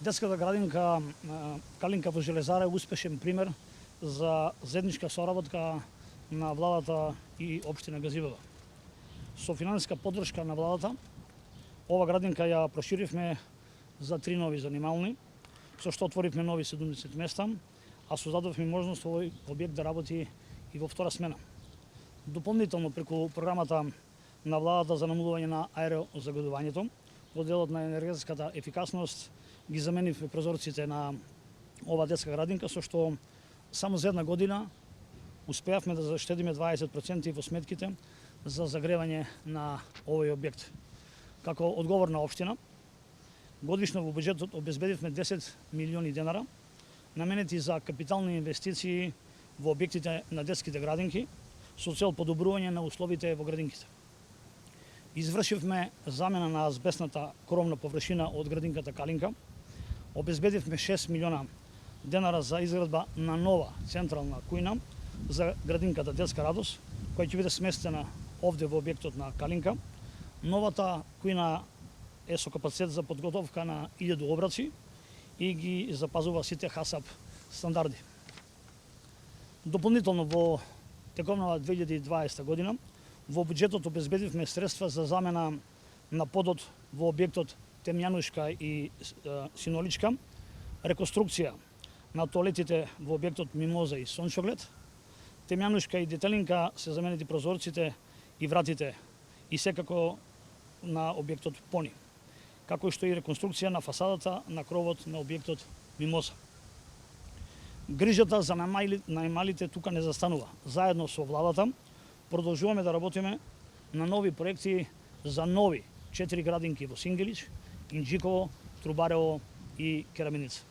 Детската градинка Калинка во Железара е успешен пример за заедничка соработка на владата и општина Газивела. Со финансиска поддршка на владата, ова градинка ја проширивме за 3 нови занимални, со што отворивме нови 70 места, а создадовме можност овој објект да работи и во втора смена. Дополнително преку програмата на владата за намалување на аерозагадувањето, во делот на енергетската ефикасност ги заменивме прозорците на ова детска градинка, со што само за една година успеавме да заштедиме 20% во сметките за загревање на овој објект. Како одговорна општина, годишно во буџетот обезбедивме 10 милиони денара, наменети за капитални инвестиции во објектите на детските градинки, со цел подобрување на условите во градинките. Извршивме замена на азбестната кровна површина од градинката Калинка, обезбедивме 6 милиона денара за изградба на нова централна кујна за градинката Детска радост, која ќе биде сместена овде во објектот на Калинка. Новата кујна е со капацитет за подготовка на 1000 обраци и ги запазува сите ХАСАП стандарди. Дополнително во тековнава 2020 година во буџетот обезбедивме средства за замена на подот во објектот Темјанушка и Синоличка, реконструкција на тоалетите во објектот Мимоза и Сончоглед, Темјанушка и Детелинка се заменети прозорците и вратите и секако на објектот Пони, како што и реконструкција на фасадата на кровот на објектот Мимоза. Грижата за најмалите тука не застанува. Заедно со владата продолжуваме да работиме на нови проекти за нови 4 градинки во Сингелич, Инџиково, Трубарево и Кераменица.